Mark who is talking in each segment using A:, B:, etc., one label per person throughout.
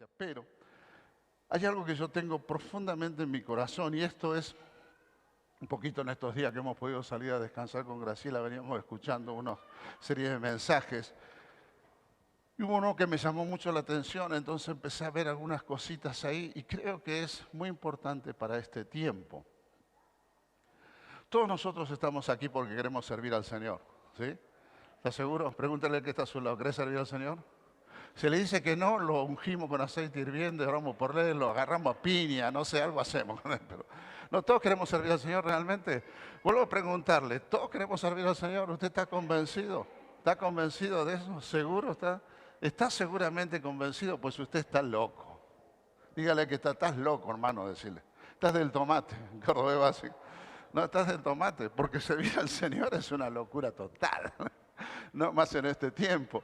A: iglesia. Pero hay algo que yo tengo profundamente en mi corazón y esto es un poquito en estos días que hemos podido salir a descansar con Graciela, veníamos escuchando una serie de mensajes. Y hubo uno que me llamó mucho la atención, entonces empecé a ver algunas cositas ahí y creo que es muy importante para este tiempo. Todos nosotros estamos aquí porque queremos servir al Señor, ¿sí? ¿Estás seguro? Pregúntale al que está a su lado, ¿querés servir al Señor? Si le dice que no, lo ungimos con aceite hirviendo, oramos por él, lo agarramos a piña, no sé, algo hacemos con él. Pero no, todos queremos servir al Señor realmente. Vuelvo a preguntarle, ¿todos queremos servir al Señor? ¿Usted está convencido? ¿Está convencido de eso? ¿Seguro está? ¿Está seguramente convencido? Pues usted está loco. Dígale que estás loco, hermano, decirle. Estás del tomate, en cordobés así. No, estás del tomate, porque servir al Señor es una locura total. No más en este tiempo.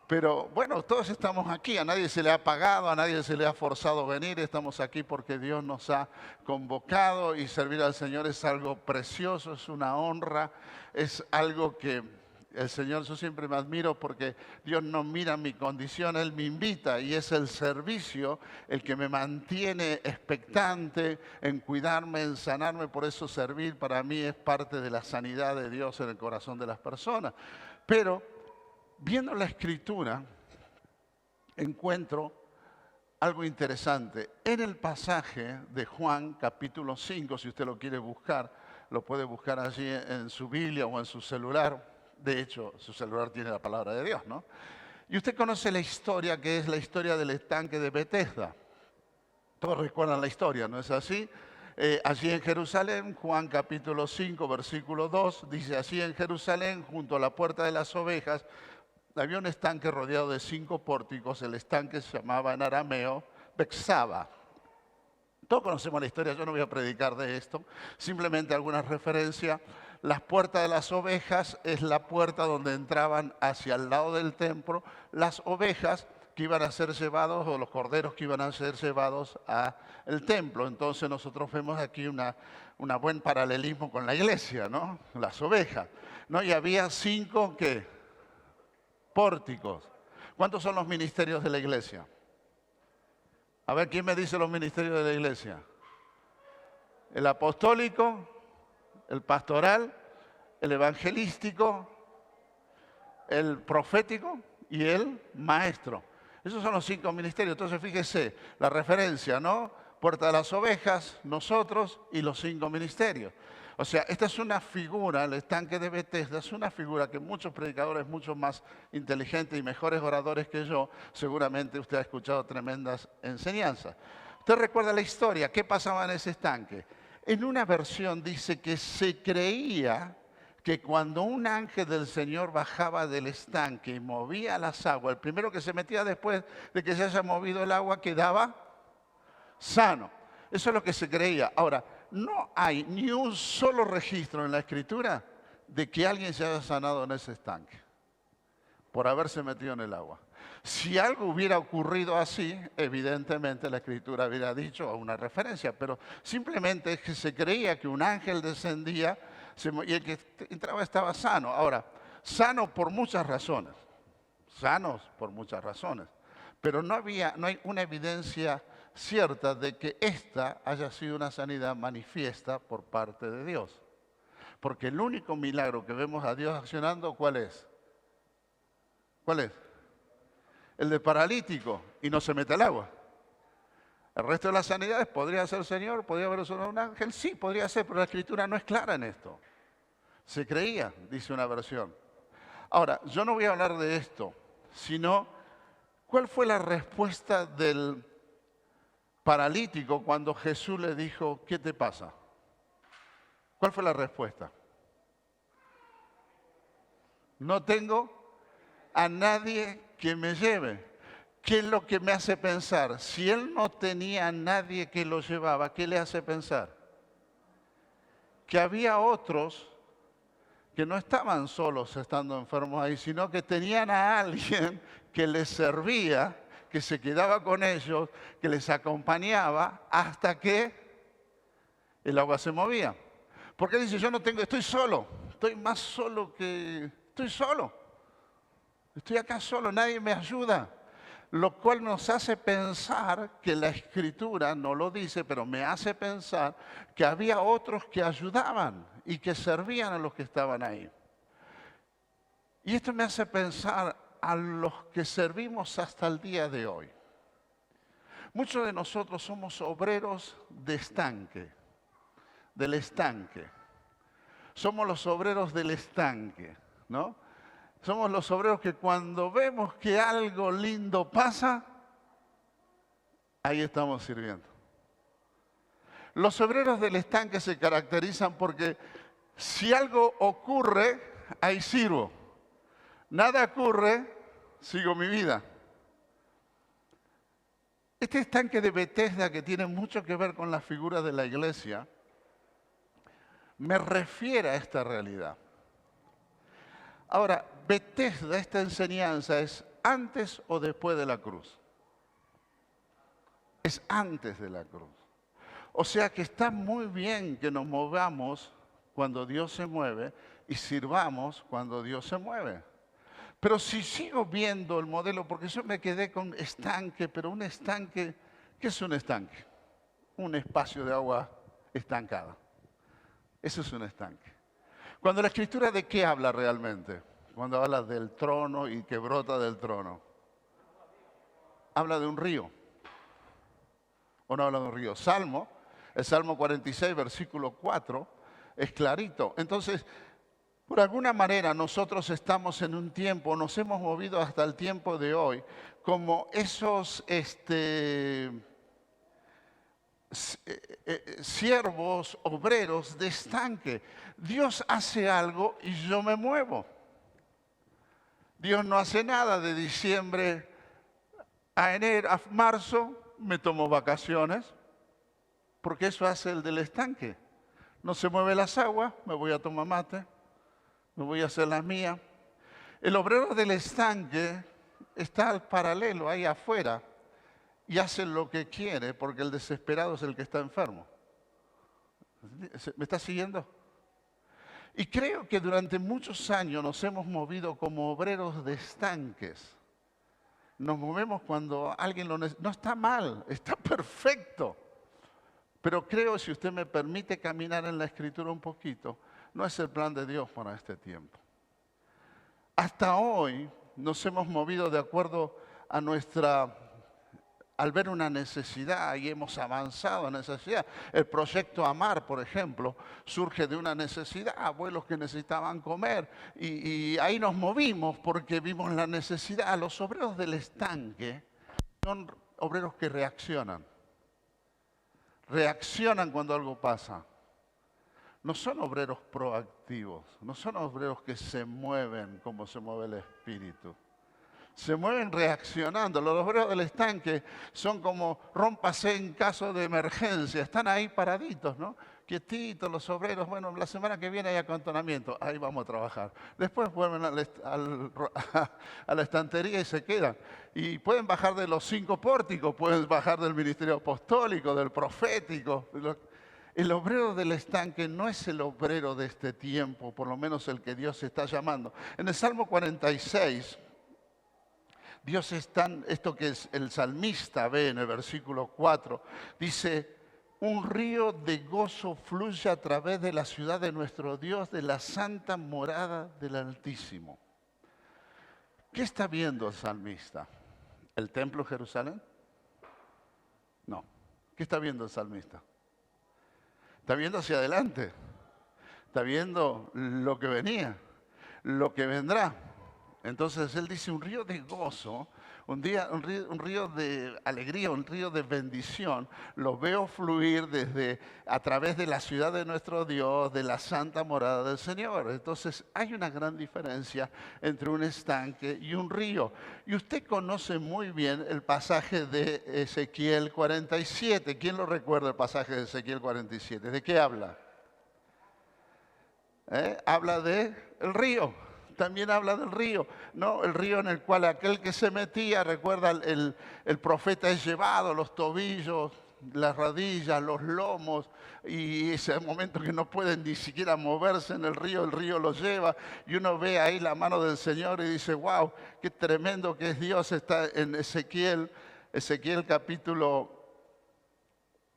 A: Pero bueno, todos estamos aquí, a nadie se le ha pagado, a nadie se le ha forzado a venir, estamos aquí porque Dios nos ha convocado y servir al Señor es algo precioso, es una honra, es algo que el Señor, yo siempre me admiro porque Dios no mira mi condición, Él me invita y es el servicio el que me mantiene expectante en cuidarme, en sanarme, por eso servir para mí es parte de la sanidad de Dios en el corazón de las personas. Pero viendo la Escritura, encuentro algo interesante. En el pasaje de Juan, capítulo 5, si usted lo quiere buscar, lo puede buscar allí en su Biblia o en su celular. De hecho, su celular tiene la palabra de Dios, ¿no? Y usted conoce la historia, que es la historia del estanque de Betesda. Todos recuerdan la historia, ¿no es así? Allí en Jerusalén, Juan capítulo 5, versículo 2, dice, así en Jerusalén, junto a la puerta de las ovejas, había un estanque rodeado de 5 pórticos. El estanque se llamaba en arameo Bexaba. Todos conocemos la historia, yo no voy a predicar de esto, simplemente alguna referencia. Las puertas de las ovejas es la puerta donde entraban hacia el lado del templo las ovejas que iban a ser llevados, o los corderos que iban a ser llevados al templo. Entonces nosotros vemos aquí una buen paralelismo con la iglesia, ¿no? Las ovejas, ¿no? Y había 5, ¿qué? Pórticos. ¿Cuántos son los ministerios de la iglesia? A ver, ¿quién me dice los ministerios de la iglesia? El apostólico, el pastoral, el evangelístico, el profético y el maestro. Esos son los 5 ministerios. Entonces fíjese la referencia, ¿no? Puerta de las ovejas, nosotros y los 5 ministerios. O sea, esta es una figura, el estanque de Betesda es una figura que muchos predicadores, mucho más inteligentes y mejores oradores que yo, seguramente usted ha escuchado tremendas enseñanzas. Usted recuerda la historia, ¿qué pasaba en ese estanque? En una versión dice que se creía que cuando un ángel del Señor bajaba del estanque y movía las aguas, el primero que se metía después de que se haya movido el agua quedaba sano. Eso es lo que se creía. Ahora, no hay ni un solo registro en la Escritura de que alguien se haya sanado en ese estanque por haberse metido en el agua. Si algo hubiera ocurrido así, evidentemente la Escritura hubiera dicho una referencia, pero simplemente es que se creía que un ángel descendía y el que entraba estaba sano. Ahora, sano por muchas razones, sanos por muchas razones, pero no hay una evidencia cierta de que esta haya sido una sanidad manifiesta por parte de Dios. Porque el único milagro que vemos a Dios accionando, ¿cuál es? ¿Cuál es? El de paralítico y no se mete al agua. El resto de las sanidades podría ser el Señor, podría haber usado un ángel, sí, podría ser, pero la Escritura no es clara en esto. Se creía, dice una versión. Ahora, yo no voy a hablar de esto, sino ¿cuál fue la respuesta del paralítico cuando Jesús le dijo, ¿qué te pasa? ¿Cuál fue la respuesta? No tengo a nadie que me lleve. ¿Qué es lo que me hace pensar? Si él no tenía a nadie que lo llevaba, ¿qué le hace pensar? Que había otros que no estaban solos estando enfermos ahí, sino que tenían a alguien que les servía, que se quedaba con ellos, que les acompañaba hasta que el agua se movía. Porque dice, yo no tengo, estoy solo, estoy más solo que, estoy solo. Estoy acá solo, nadie me ayuda. lo cual nos hace pensar que la Escritura no lo dice, pero me hace pensar que había otros que ayudaban y que servían a los que estaban ahí. Y esto me hace pensar a los que servimos hasta el día de hoy. Muchos de nosotros somos obreros de estanque, del estanque. Somos los obreros del estanque, ¿no? Somos los obreros que cuando vemos que algo lindo pasa, ahí estamos sirviendo. Los obreros del estanque se caracterizan porque si algo ocurre, ahí sirvo. Nada ocurre, sigo mi vida. Este estanque de Betesda, que tiene mucho que ver con la figura de la iglesia, me refiere a esta realidad. Ahora, Betesda, esta enseñanza, ¿es antes o después de la cruz? Es antes de la cruz. O sea que está muy bien que nos movamos cuando Dios se mueve y sirvamos cuando Dios se mueve. Pero si sigo viendo el modelo, porque yo me quedé con estanque, pero un estanque, ¿qué es un estanque? Un espacio de agua estancada. Eso es un estanque. Cuando la Escritura, ¿de qué habla realmente? Cuando habla del trono y que brota del trono. Habla de un río. ¿O no habla de un río? El Salmo 46, versículo 4, es clarito. Entonces, por alguna manera nosotros estamos en un tiempo, nos hemos movido hasta el tiempo de hoy, como esos siervos, obreros de estanque. Dios hace algo y yo me muevo. Dios no hace nada de diciembre a enero, a marzo, me tomo vacaciones, porque eso hace el del estanque. No se mueven las aguas, me voy a tomar mate, me voy a hacer las mías. El obrero del estanque está al paralelo, ahí afuera, y hace lo que quiere, porque el desesperado es el que está enfermo. ¿Me está siguiendo? Y creo que durante muchos años nos hemos movido como obreros de estanques. Nos movemos cuando alguien lo necesita. No está mal, está perfecto. Pero creo, si usted me permite caminar en la Escritura un poquito, no es el plan de Dios para este tiempo. Hasta hoy nos hemos movido de acuerdo a al ver una necesidad y hemos avanzado en necesidad. El proyecto Amar, por ejemplo, surge de una necesidad, abuelos que necesitaban comer y ahí nos movimos porque vimos la necesidad. Los obreros del estanque son obreros que reaccionan cuando algo pasa. No son obreros proactivos, no son obreros que se mueven como se mueve el espíritu. Se mueven reaccionando. Los obreros del estanque son como rómpase en caso de emergencia. Están ahí paraditos, ¿no? Quietitos los obreros. Bueno, la semana que viene hay acantonamiento. Ahí vamos a trabajar. Después vuelven a la estantería y se quedan. Y pueden bajar de los 5 pórticos, pueden bajar del ministerio apostólico, del profético. El obrero del estanque no es el obrero de este tiempo, por lo menos el que Dios está llamando. En el Salmo 46... Dios es esto que el salmista ve en el versículo 4, dice, un río de gozo fluye a través de la ciudad de nuestro Dios, de la santa morada del Altísimo. ¿Qué está viendo el salmista? ¿El templo de Jerusalén? No. ¿Qué está viendo el salmista? Está viendo hacia adelante. Está viendo lo que venía, lo que vendrá. Entonces él dice un río de gozo, un río de alegría, un río de bendición. Lo veo fluir a través de la ciudad de nuestro Dios, de la santa morada del Señor. Entonces hay una gran diferencia entre un estanque y un río. Y usted conoce muy bien el pasaje de Ezequiel 47. ¿Quién lo recuerda el pasaje de Ezequiel 47? ¿De qué habla? Habla del río. También habla del río, ¿no? El río en el cual aquel que se metía, recuerda, el profeta es llevado, los tobillos las rodillas, los lomos, y ese momento que no pueden ni siquiera moverse en el río los lleva, y uno ve ahí la mano del Señor y dice, wow, qué tremendo que es Dios. Está en Ezequiel capítulo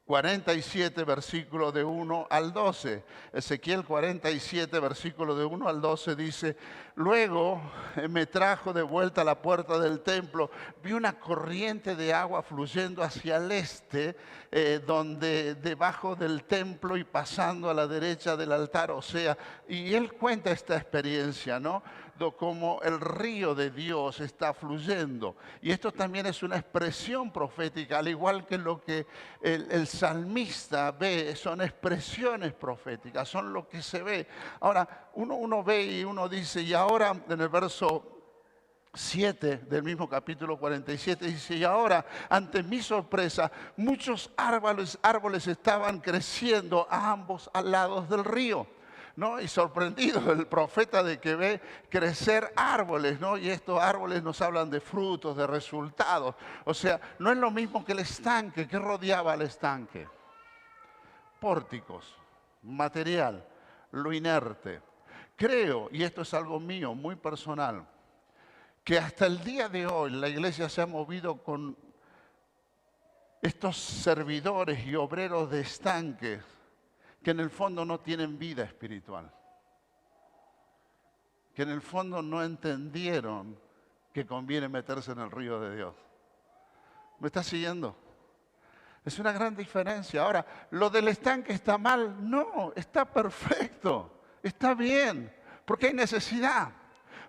A: 47, versículo de 1 al 12. Ezequiel 47, versículo de 1 al 12 dice, luego me trajo de vuelta a la puerta del templo, vi una corriente de agua fluyendo hacia el este, donde debajo del templo y pasando a la derecha del altar, o sea, y él cuenta esta experiencia, ¿no? Como el río de Dios está fluyendo. Y esto también es una expresión profética, al igual que lo que el salmista ve, son expresiones proféticas, son lo que se ve. Ahora, uno ve y uno dice, y ahora en el verso 7 del mismo capítulo 47 dice, y ahora, ante mi sorpresa, muchos árboles estaban creciendo a ambos lados del río, ¿no? Y sorprendido el profeta de que ve crecer árboles, ¿no? Y estos árboles nos hablan de frutos, de resultados. O sea, no es lo mismo que el estanque. ¿Qué rodeaba el estanque? Pórticos, material, lo inerte. Creo, y esto es algo mío, muy personal, que hasta el día de hoy la iglesia se ha movido con estos servidores y obreros de estanques que en el fondo no tienen vida espiritual, que en el fondo no entendieron que conviene meterse en el río de Dios. ¿Me está siguiendo? Es una gran diferencia. Ahora, ¿lo del estanque está mal? No, está perfecto, está bien, porque hay necesidad.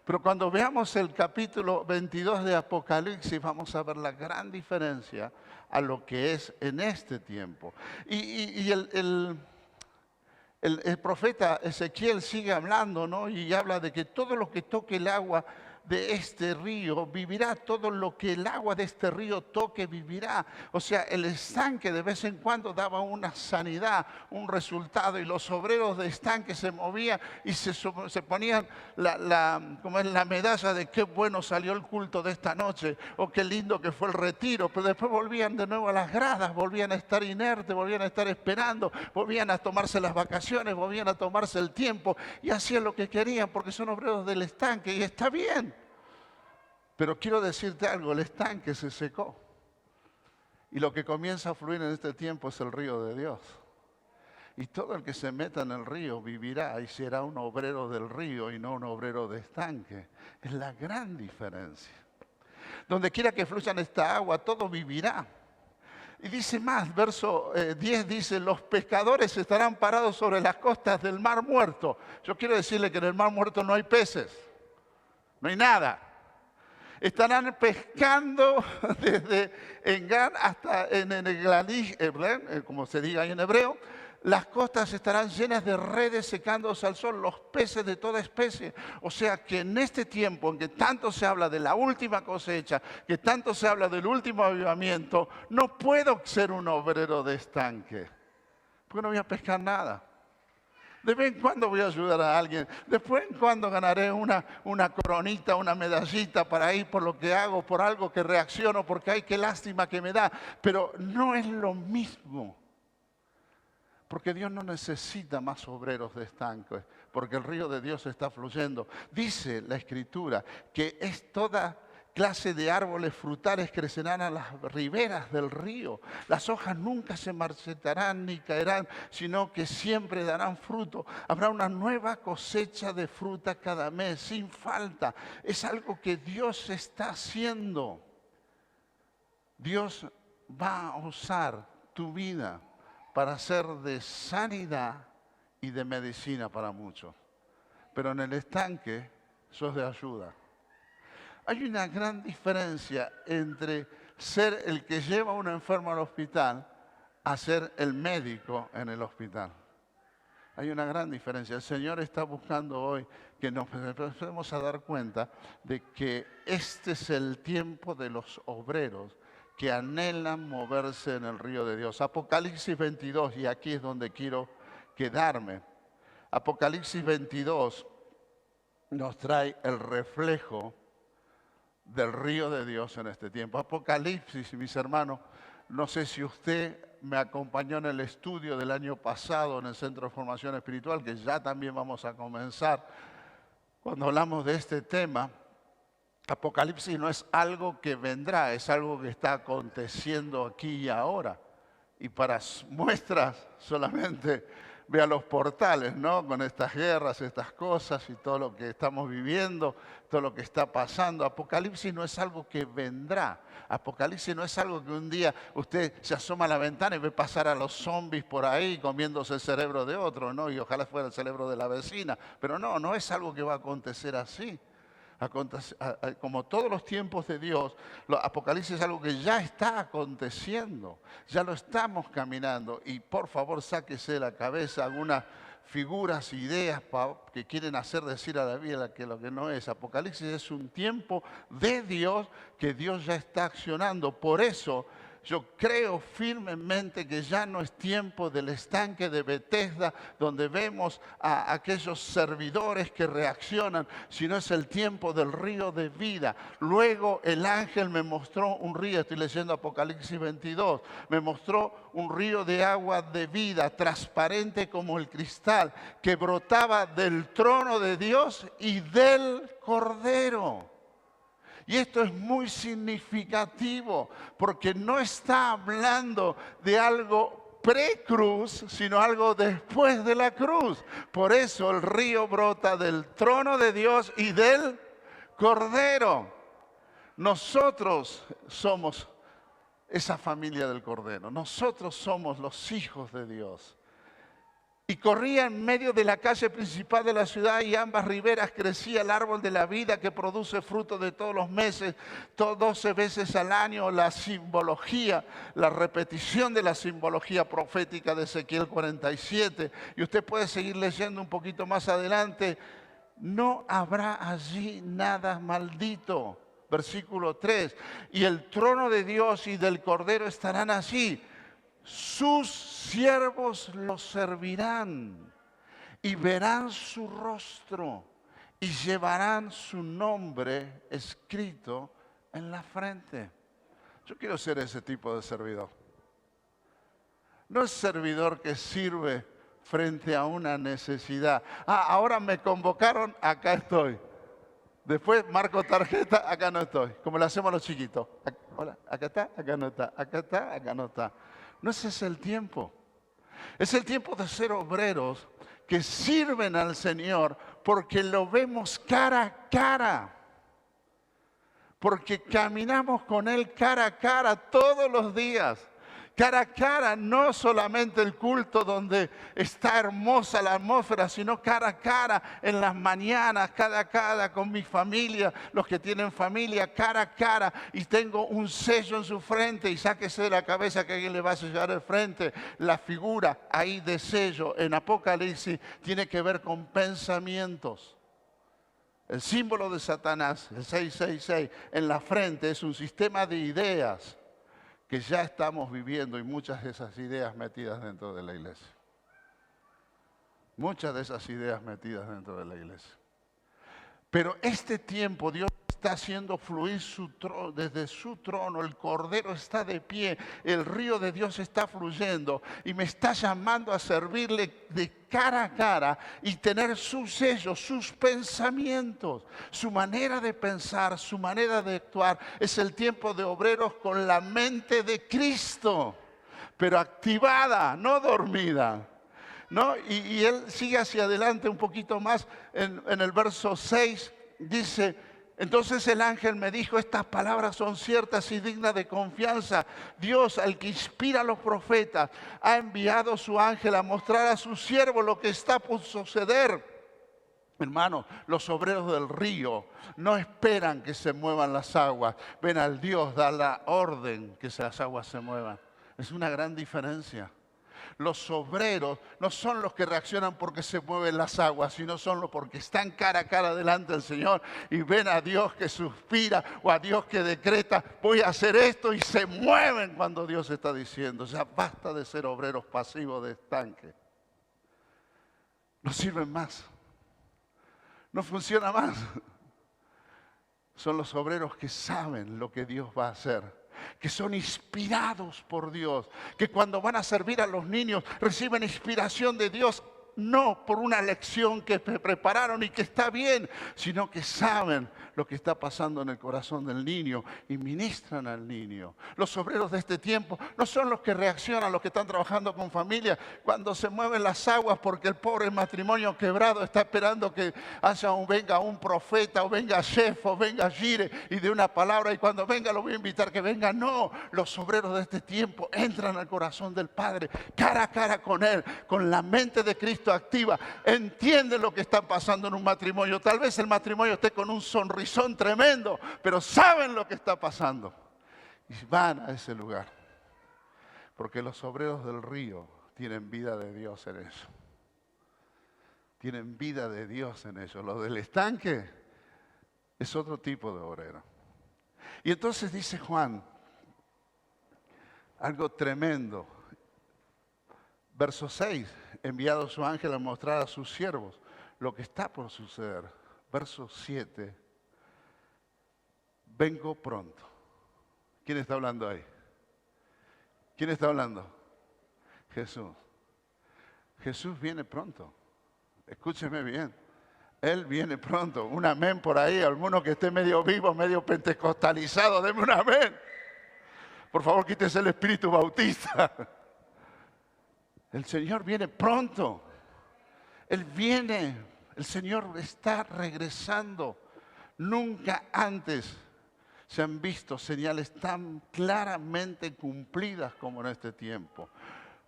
A: Pero cuando veamos el capítulo 22 de Apocalipsis, vamos a ver la gran diferencia a lo que es en este tiempo. Y el profeta Ezequiel sigue hablando, ¿no? Y habla de que todo lo que toque el agua de este río vivirá, todo lo que el agua de este río toque vivirá. O sea, el estanque de vez en cuando daba una sanidad, un resultado, y los obreros de estanque se movían y se ponían como es la medalla de qué bueno salió el culto de esta noche, o qué lindo que fue el retiro, pero después volvían de nuevo a las gradas, volvían a estar inertes, volvían a estar esperando, volvían a tomarse las vacaciones, volvían a tomarse el tiempo y hacían lo que querían porque son obreros del estanque y está bien. Pero quiero decirte algo, el estanque se secó. Y lo que comienza a fluir en este tiempo es el río de Dios. Y todo el que se meta en el río vivirá y será un obrero del río y no un obrero de estanque. Es la gran diferencia. Donde quiera que fluya esta agua, todo vivirá. Y dice más, verso 10 dice, los pescadores estarán parados sobre las costas del Mar Muerto. Yo quiero decirle que en el Mar Muerto no hay peces, no hay nada. Estarán pescando desde Engan hasta en Eglalim, como se diga ahí en hebreo. Las costas estarán llenas de redes secándose al sol, los peces de toda especie. O sea que en este tiempo en que tanto se habla de la última cosecha, que tanto se habla del último avivamiento, no puedo ser un obrero de estanque, porque no voy a pescar nada. De vez en cuando voy a ayudar a alguien. De vez en cuando ganaré una coronita, una medallita para ir por lo que hago, por algo que reacciono, porque ay, qué lástima que me da. Pero no es lo mismo. Porque Dios no necesita más obreros de estanque, porque el río de Dios está fluyendo. Dice la Escritura que es toda clase de árboles frutales crecerán a las riberas del río. Las hojas nunca se marchitarán ni caerán, sino que siempre darán fruto. Habrá una nueva cosecha de fruta cada mes, sin falta. Es algo que Dios está haciendo. Dios va a usar tu vida para ser de sanidad y de medicina para muchos. Pero en el estanque sos de ayuda. Hay una gran diferencia entre ser el que lleva a un enfermo al hospital a ser el médico en el hospital. Hay una gran diferencia. El Señor está buscando hoy que nos empecemos a dar cuenta de que este es el tiempo de los obreros que anhelan moverse en el río de Dios. Apocalipsis 22, y aquí es donde quiero quedarme. Apocalipsis 22 nos trae el reflejo del río de Dios en este tiempo. Apocalipsis, mis hermanos, no sé si usted me acompañó en el estudio del año pasado en el Centro de Formación Espiritual, que ya también vamos a comenzar, cuando hablamos de este tema, Apocalipsis no es algo que vendrá, es algo que está aconteciendo aquí y ahora. Y para muestras solamente vea los portales, ¿no? Con estas guerras, estas cosas y todo lo que estamos viviendo, todo lo que está pasando. Apocalipsis no es algo que vendrá. Apocalipsis no es algo que un día usted se asoma a la ventana y ve pasar a los zombies por ahí comiéndose el cerebro de otro, ¿no? Y ojalá fuera el cerebro de la vecina. Pero no es algo que va a acontecer así. Como todos los tiempos de Dios, Apocalipsis es algo que ya está aconteciendo, ya lo estamos caminando. Y por favor, sáquese de la cabeza algunas figuras, ideas que quieren hacer decir a la vida que lo que no es. Apocalipsis es un tiempo de Dios que Dios ya está accionando. Por eso yo creo firmemente que ya no es tiempo del estanque de Betesda, donde vemos a aquellos servidores que reaccionan, sino es el tiempo del río de vida. Luego el ángel me mostró un río, estoy leyendo Apocalipsis 22, me mostró un río de agua de vida, transparente como el cristal, que brotaba del trono de Dios y del Cordero. Y esto es muy significativo porque no está hablando de algo pre-cruz, sino algo después de la cruz. Por eso el río brota del trono de Dios y del Cordero. Nosotros somos esa familia del Cordero. Nosotros somos los hijos de Dios. Y corría en medio de la calle principal de la ciudad y ambas riberas crecía el árbol de la vida que produce fruto de todos los meses, 12 veces al año. La simbología, la repetición de la simbología profética de Ezequiel 47. Y usted puede seguir leyendo un poquito más adelante. No habrá allí nada maldito. Versículo 3. Y el trono de Dios y del Cordero estarán allí. Sus siervos los servirán y verán su rostro y llevarán su nombre escrito en la frente. Yo quiero ser ese tipo de servidor. No es servidor que sirve frente a una necesidad. Ahora me convocaron, acá estoy. Después marco tarjeta, acá no estoy. Como le hacemos a los chiquitos. Hola, acá está, acá no está. Acá está, acá no está. No, ese es el tiempo. Es el tiempo de ser obreros que sirven al Señor porque lo vemos cara a cara. Porque caminamos con Él cara a cara todos los días. Cara a cara, no solamente el culto donde está hermosa la atmósfera, sino cara a cara en las mañanas, cara a cara con mi familia, los que tienen familia, cara a cara. Y tengo un sello en su frente y sáquese de la cabeza que alguien le va a sellar el frente. La figura ahí de sello en Apocalipsis tiene que ver con pensamientos. El símbolo de Satanás, el 666, en la frente es un sistema de ideas que ya estamos viviendo y muchas de esas ideas metidas dentro de la iglesia. Muchas de esas ideas metidas dentro de la iglesia. Pero este tiempo Dios está haciendo fluir desde su trono, el Cordero está de pie, el río de Dios está fluyendo y me está llamando a servirle de cara a cara y tener sus sellos, sus pensamientos, su manera de pensar, su manera de actuar. Es el tiempo de obreros con la mente de Cristo, pero activada, no dormida. ¿No? Y él sigue hacia adelante un poquito más en el verso 6, dice: entonces el ángel me dijo, estas palabras son ciertas y dignas de confianza. Dios, al que inspira a los profetas, ha enviado su ángel a mostrar a su siervo lo que está por suceder. Hermanos, los obreros del río no esperan que se muevan las aguas. Ven al Dios, da la orden que las aguas se muevan. Es una gran diferencia. Los obreros no son los que reaccionan porque se mueven las aguas, sino son los porque están cara a cara delante del Señor y ven a Dios que suspira o a Dios que decreta, voy a hacer esto, y se mueven cuando Dios está diciendo. Ya basta de ser obreros pasivos de estanque. No sirven más. No funciona más. Son los obreros que saben lo que Dios va a hacer. que son inspirados por Dios, que cuando van a servir a los niños reciben inspiración de Dios, no por una lección que prepararon y que está bien, sino que saben lo que está pasando en el corazón del niño y ministran al niño. Los obreros de este tiempo no son los que reaccionan, los que están trabajando con familia cuando se mueven las aguas porque el pobre matrimonio quebrado está esperando que venga un profeta o venga chef o venga gire y de una palabra y cuando venga lo voy a invitar que venga. No, los obreros de este tiempo entran al corazón del Padre cara a cara con Él, con la mente de Cristo activa, entienden lo que está pasando en un matrimonio. Tal vez el matrimonio esté con un sonrisón tremendo, pero saben lo que está pasando y van a ese lugar, porque los obreros del río tienen vida de Dios en eso. Tienen vida de Dios en eso. Los del estanque es otro tipo de obrero. Y entonces dice Juan algo tremendo. Verso 6, enviado su ángel a mostrar a sus siervos lo que está por suceder. Verso 7, vengo pronto. ¿Quién está hablando ahí? ¿Quién está hablando? Jesús. Jesús viene pronto. Escúcheme bien. Él viene pronto. Un amén por ahí. Alguno que esté medio vivo, medio pentecostalizado, deme un amén. Por favor, quítese el espíritu bautista. El Señor viene pronto. Él viene. El Señor está regresando. Nunca antes se han visto señales tan claramente cumplidas como en este tiempo.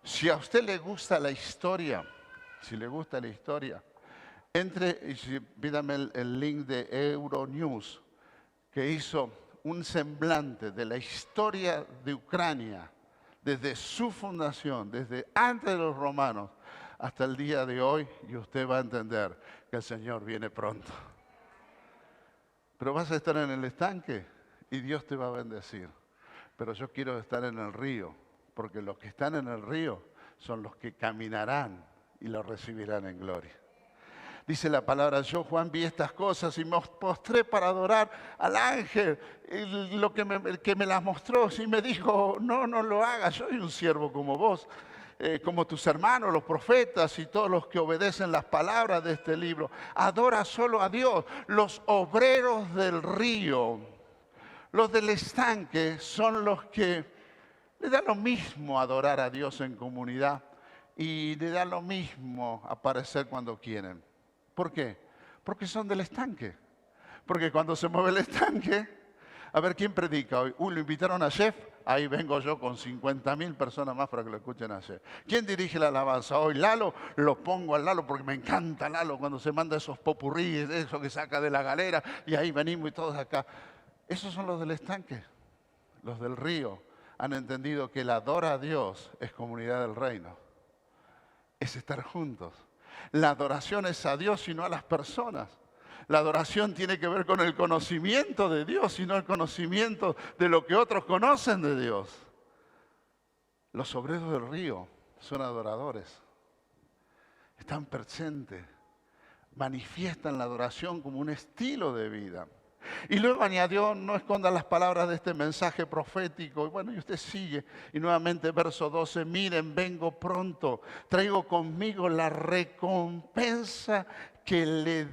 A: Si a usted le gusta la historia, entre y pídame el link de Euronews, que hizo un semblante de la historia de Ucrania, desde su fundación, desde antes de los romanos hasta el día de hoy, y usted va a entender que el Señor viene pronto. Pero vas a estar en el estanque y Dios te va a bendecir. Pero yo quiero estar en el río, porque los que están en el río son los que caminarán y lo recibirán en gloria. Dice la palabra, yo Juan vi estas cosas y me postré para adorar al ángel. Y el que me las mostró, sí me dijo, no lo hagas, soy un siervo como vos, como tus hermanos, los profetas y todos los que obedecen las palabras de este libro. Adora solo a Dios. Los obreros del río, los del estanque, son los que le da lo mismo adorar a Dios en comunidad y le da lo mismo aparecer cuando quieren. ¿Por qué? Porque son del estanque. Porque cuando se mueve el estanque, a ver, ¿quién predica hoy? Lo invitaron a Chef, ahí vengo yo con 50.000 personas más para que lo escuchen a Chef. ¿Quién dirige la alabanza hoy? Lalo, lo pongo al Lalo porque me encanta Lalo cuando se manda esos popurríes, eso que saca de la galera y ahí venimos y todos acá. Esos son los del estanque, los del río. Han entendido que el adora a Dios es comunidad del reino, es estar juntos. La adoración es a Dios y no a las personas. La adoración tiene que ver con el conocimiento de Dios y no el conocimiento de lo que otros conocen de Dios. Los obreros del río son adoradores. Están presentes, manifiestan la adoración como un estilo de vida. Y luego añadió, no esconda las palabras de este mensaje profético. Y bueno, y usted sigue. Y nuevamente verso 12, miren, vengo pronto, traigo conmigo la recompensa que le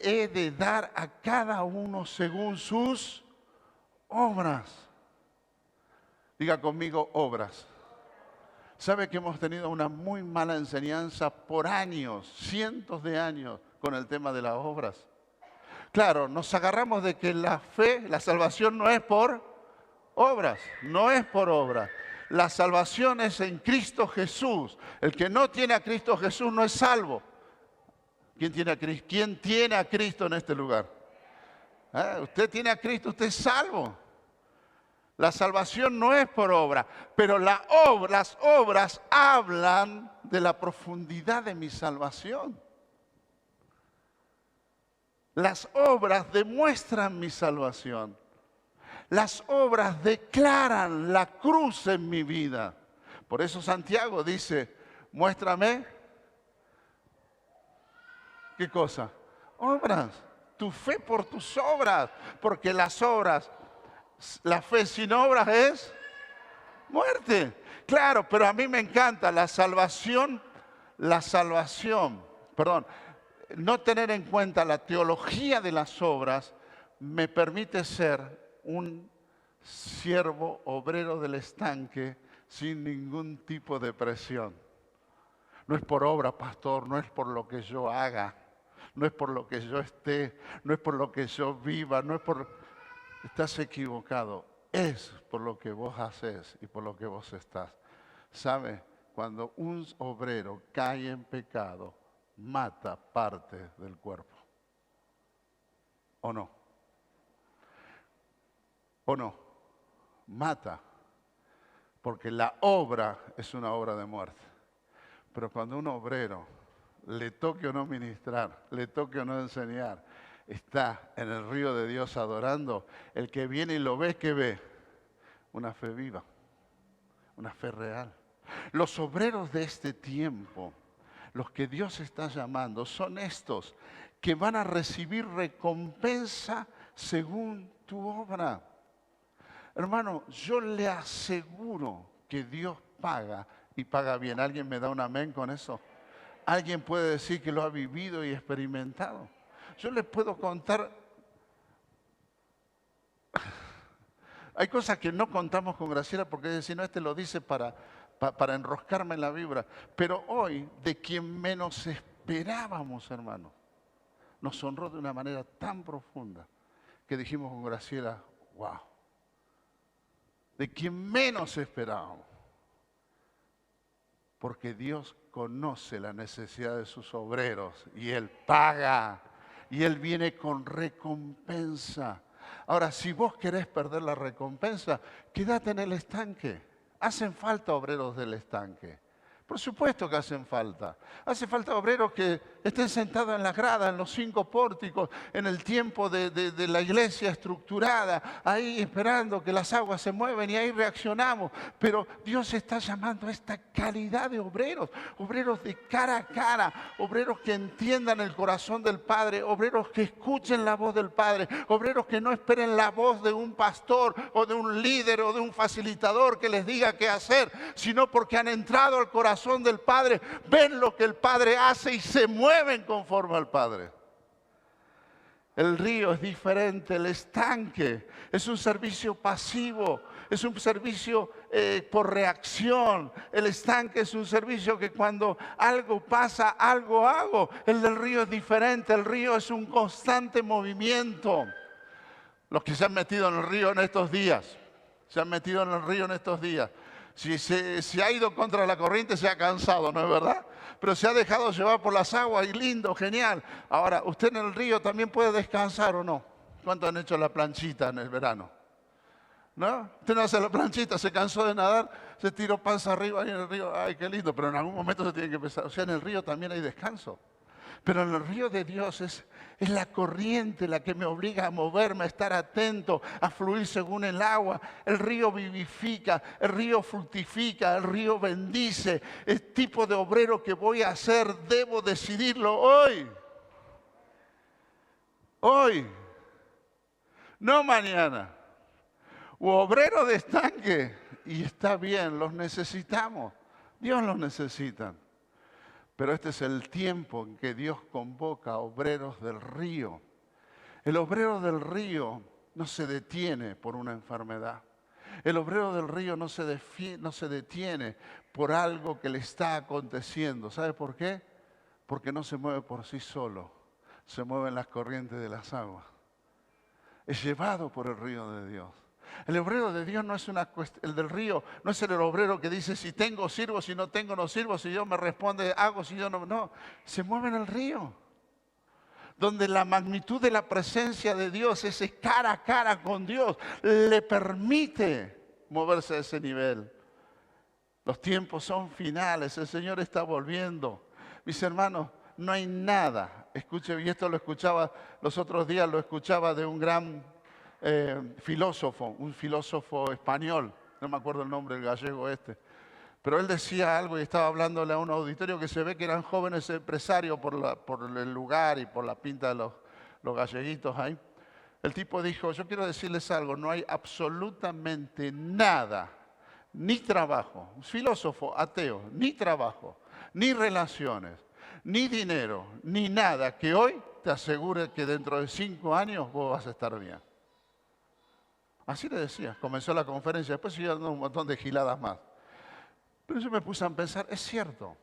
A: he de dar a cada uno según sus obras. Diga conmigo, obras. ¿Sabe que hemos tenido una muy mala enseñanza por años, cientos de años, con el tema de las obras? Claro, nos agarramos de que la fe, la salvación no es por obras, no es por obras. La salvación es en Cristo Jesús. El que no tiene a Cristo Jesús no es salvo. ¿Quién tiene a Cristo en este lugar? Usted tiene a Cristo, usted es salvo. La salvación no es por obra, pero las obras hablan de la profundidad de mi salvación. Las obras demuestran mi salvación. Las obras declaran la cruz en mi vida. Por eso Santiago dice, muéstrame, ¿qué cosa? Obras. Tu fe por tus obras, porque las obras La fe sin obras es muerte. Claro, pero a mí me encanta la salvación, perdón, no tener en cuenta la teología de las obras me permite ser un siervo obrero del estanque sin ningún tipo de presión. No es por obra, pastor, no es por lo que yo haga, no es por lo que yo esté, no es por lo que yo viva, no es por... Estás equivocado, es por lo que vos haces y por lo que vos estás. ¿Sabe? Cuando un obrero cae en pecado, mata parte del cuerpo. ¿O no? ¿O no? Mata. Porque la obra es una obra de muerte. Pero cuando un obrero, le toque o no ministrar, le toque o no enseñar, está en el río de Dios adorando, el que viene y lo ve, ¿qué ve? Una fe viva, una fe real. Los obreros de este tiempo, los que Dios está llamando, son estos que van a recibir recompensa según tu obra. Hermano, yo le aseguro que Dios paga y paga bien. ¿Alguien me da un amén con eso? ¿Alguien puede decir que lo ha vivido y experimentado? Yo les puedo contar. Hay cosas que no contamos con Graciela porque si no, lo dice para enroscarme en la vibra. Pero hoy, de quien menos esperábamos, hermano, nos honró de una manera tan profunda que dijimos con Graciela, wow. De quien menos esperábamos. Porque Dios conoce la necesidad de sus obreros y Él paga. Y Él viene con recompensa. Ahora, si vos querés perder la recompensa, quédate en el estanque. Hacen falta obreros del estanque. Por supuesto que hacen falta. Hace falta obreros que estén sentados en las gradas, en los 5 pórticos, en el tiempo de la iglesia estructurada, ahí esperando que las aguas se mueven y ahí reaccionamos. Pero Dios está llamando a esta calidad de obreros, obreros de cara a cara, obreros que entiendan el corazón del Padre, obreros que escuchen la voz del Padre, obreros que no esperen la voz de un pastor o de un líder o de un facilitador que les diga qué hacer, sino porque han entrado al corazón del Padre, ven lo que el Padre hace y se mueven conforme al Padre. El río es diferente, el estanque es un servicio pasivo, es un servicio por reacción. El estanque es un servicio que cuando algo pasa, algo hago. El del río es diferente, el río es un constante movimiento. Los que se han metido en el río en estos días, Si ha ido contra la corriente, se ha cansado, ¿no es verdad? Pero se ha dejado llevar por las aguas y lindo, genial. Ahora, ¿usted en el río también puede descansar o no? ¿Cuántos han hecho la planchita en el verano? ¿No? Usted no hace la planchita, se cansó de nadar, se tiró panza arriba ahí en el río. ¡Ay, qué lindo! Pero en algún momento se tiene que empezar. O sea, en el río también hay descanso. Pero en el río de Dios es la corriente la que me obliga a moverme, a estar atento, a fluir según el agua. El río vivifica, el río fructifica, el río bendice. El tipo de obrero que voy a ser, debo decidirlo hoy. Hoy, no mañana. O obrero de estanque, y está bien, los necesitamos. Dios los necesita. Pero este es el tiempo en que Dios convoca a obreros del río. El obrero del río no se detiene por una enfermedad. El obrero del río no se detiene por algo que le está aconteciendo. ¿Sabe por qué? Porque no se mueve por sí solo. Se mueve en las corrientes de las aguas. Es llevado por el río de Dios. El obrero de Dios no es el del río, no es el obrero que dice si tengo sirvo, si no tengo no sirvo, si yo me responde hago, si yo no. No, se mueve en el río. Donde la magnitud de la presencia de Dios, ese cara a cara con Dios, le permite moverse a ese nivel. Los tiempos son finales, el Señor está volviendo. Mis hermanos, no hay nada. Escuche, y esto lo escuchaba los otros días, lo escuchaba de un gran filósofo, un filósofo español, no me acuerdo el nombre, el gallego este, pero él decía algo y estaba hablándole a un auditorio que se ve que eran jóvenes empresarios por el lugar y por la pinta de los galleguitos ahí. El tipo dijo, yo quiero decirles algo, no hay absolutamente nada, ni trabajo, un filósofo ateo, ni trabajo, ni relaciones, ni dinero, ni nada que hoy te asegure que dentro de 5 años vos vas a estar bien. Así le decía, comenzó la conferencia, después siguió dando un montón de giladas más. Pero yo me puse a pensar, es cierto,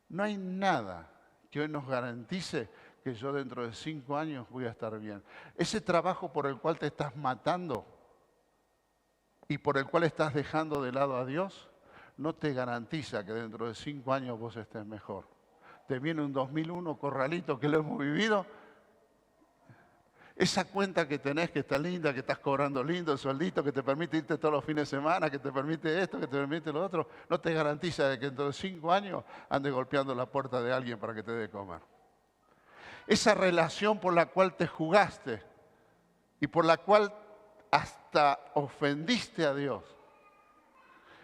A: no hay nada que hoy nos garantice que yo dentro de 5 años voy a estar bien. Ese trabajo por el cual te estás matando y por el cual estás dejando de lado a Dios, no te garantiza que dentro de 5 años vos estés mejor. Te viene un 2001 corralito que lo hemos vivido. Esa cuenta que tenés, que está linda, que estás cobrando lindo, el sueldito, que te permite irte todos los fines de semana, que te permite esto, que te permite lo otro, no te garantiza de que dentro de 5 años andes golpeando la puerta de alguien para que te dé de comer. Esa relación por la cual te jugaste y por la cual hasta ofendiste a Dios.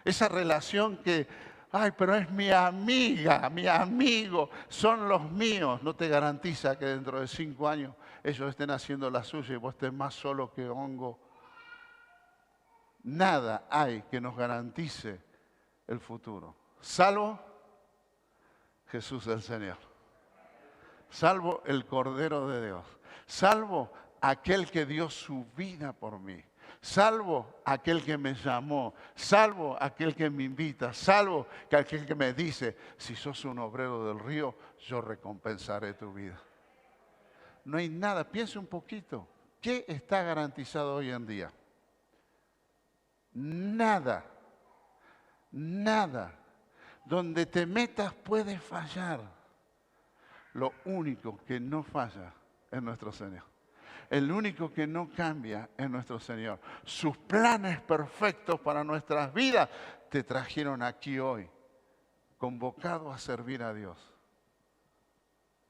A: Esa relación que, ay, pero es mi amiga, mi amigo, son los míos. No te garantiza que dentro de 5 años ellos estén haciendo la suya y vos estés más solo que hongo. Nada hay que nos garantice el futuro, salvo Jesús el Señor, salvo el Cordero de Dios, salvo aquel que dio su vida por mí, salvo aquel que me llamó, salvo aquel que me invita, salvo aquel que me dice, si sos un obrero del río, yo recompensaré tu vida. No hay nada, piense un poquito, ¿qué está garantizado hoy en día? Nada, nada. Donde te metas puede fallar. Lo único que no falla es nuestro Señor. El único que no cambia es nuestro Señor. Sus planes perfectos para nuestras vidas te trajeron aquí hoy, convocado a servir a Dios.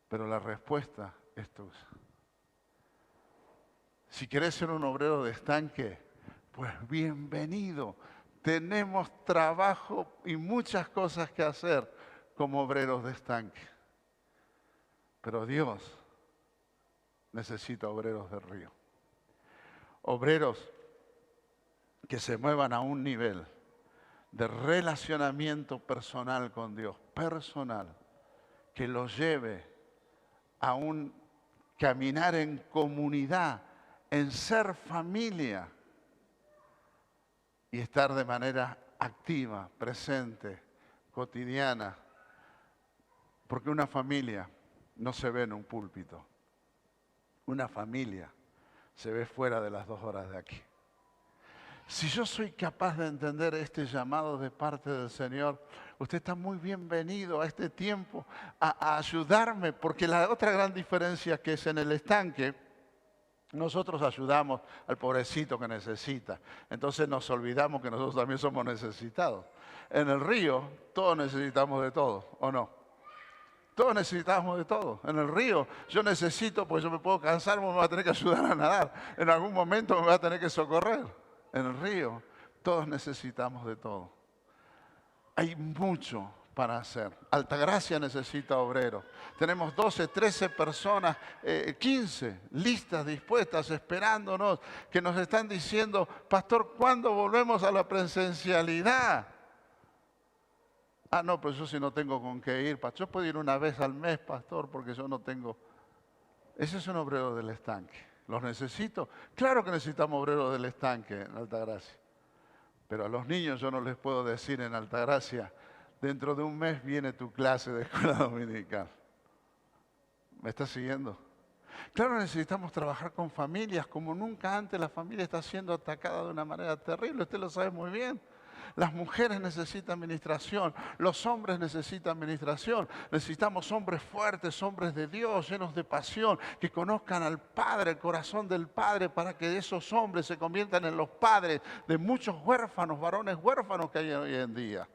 A: Pero la respuesta es tuya. Si querés ser un obrero de estanque, pues bienvenido. Tenemos trabajo y muchas cosas que hacer como obreros de estanque. Pero Dios necesita obreros de río. Obreros que se muevan a un nivel de relacionamiento personal con Dios, personal, que los lleve a un caminar en comunidad, en ser familia y estar de manera activa, presente, cotidiana. Porque una familia no se ve en un púlpito. Una familia se ve fuera de las 2 horas de aquí. Si yo soy capaz de entender este llamado de parte del Señor, usted está muy bienvenido a este tiempo a ayudarme, porque la otra gran diferencia que es en el estanque, nosotros ayudamos al pobrecito que necesita. Entonces nos olvidamos que nosotros también somos necesitados. En el río todos necesitamos de todo, ¿o no? Todos necesitamos de todo. En el río yo necesito, pues yo me puedo cansar, me va a tener que ayudar a nadar. En algún momento me va a tener que socorrer. En el río todos necesitamos de todo. Hay mucho para hacer. Altagracia necesita obreros. Tenemos 12, 13 personas, 15 listas, dispuestas, esperándonos, que nos están diciendo, pastor, ¿cuándo volvemos a la presencialidad? Ah, no, pues yo sí no tengo con qué ir. Yo puedo ir una vez al mes, pastor, porque yo no tengo. Ese es un obrero del estanque. ¿Los necesito? Claro que necesitamos obreros del estanque en Altagracia. Pero a los niños yo no les puedo decir en Altagracia, dentro de un mes viene tu clase de escuela dominical. ¿Me estás siguiendo? Claro, necesitamos trabajar con familias como nunca antes. La familia está siendo atacada de una manera terrible. Usted lo sabe muy bien. Las mujeres necesitan administración, los hombres necesitan administración. Necesitamos hombres fuertes, hombres de Dios, llenos de pasión, que conozcan al Padre, el corazón del Padre, para que esos hombres se conviertan en los padres de muchos huérfanos, varones huérfanos que hay hoy en día.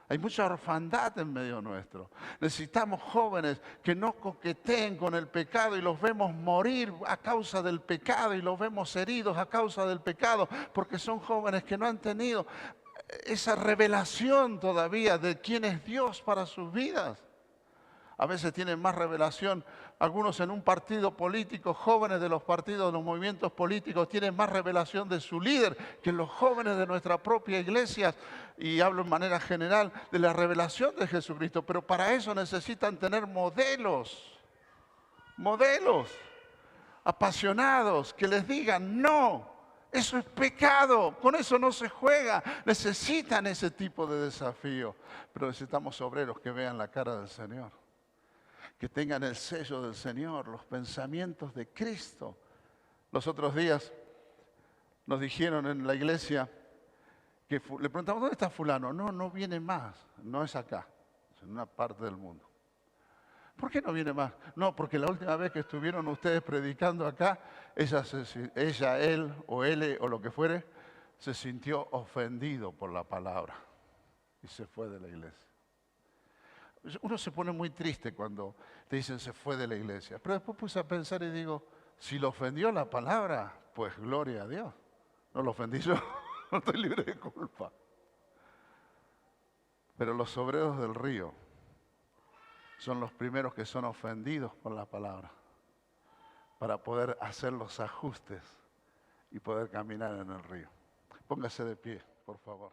A: Hay mucha orfandad en medio nuestro. Necesitamos jóvenes que no coqueteen con el pecado y los vemos morir a causa del pecado y los vemos heridos a causa del pecado, porque son jóvenes que no han tenido esa revelación todavía de quién es Dios para sus vidas. A veces tienen más revelación. Algunos en un partido político, jóvenes de los partidos, de los movimientos políticos, tienen más revelación de su líder que los jóvenes de nuestra propia iglesia. Y hablo en manera general de la revelación de Jesucristo. Pero para eso necesitan tener modelos apasionados que les digan, no, eso es pecado, con eso no se juega. Necesitan ese tipo de desafío. Pero necesitamos obreros que vean la cara del Señor, que tengan el sello del Señor, los pensamientos de Cristo. Los otros días nos dijeron en la iglesia, que le preguntamos, ¿dónde está fulano? No, no viene más, no es acá, es en una parte del mundo. ¿Por qué no viene más? No, porque la última vez que estuvieron ustedes predicando acá, él o él o lo que fuere, se sintió ofendido por la palabra y se fue de la iglesia. Uno se pone muy triste cuando te dicen se fue de la iglesia, pero después puse a pensar y digo, si lo ofendió la palabra, pues gloria a Dios. No lo ofendí yo, no estoy libre de culpa. Pero los obreros del río son los primeros que son ofendidos por la palabra para poder hacer los ajustes y poder caminar en el río. Póngase de pie, por favor.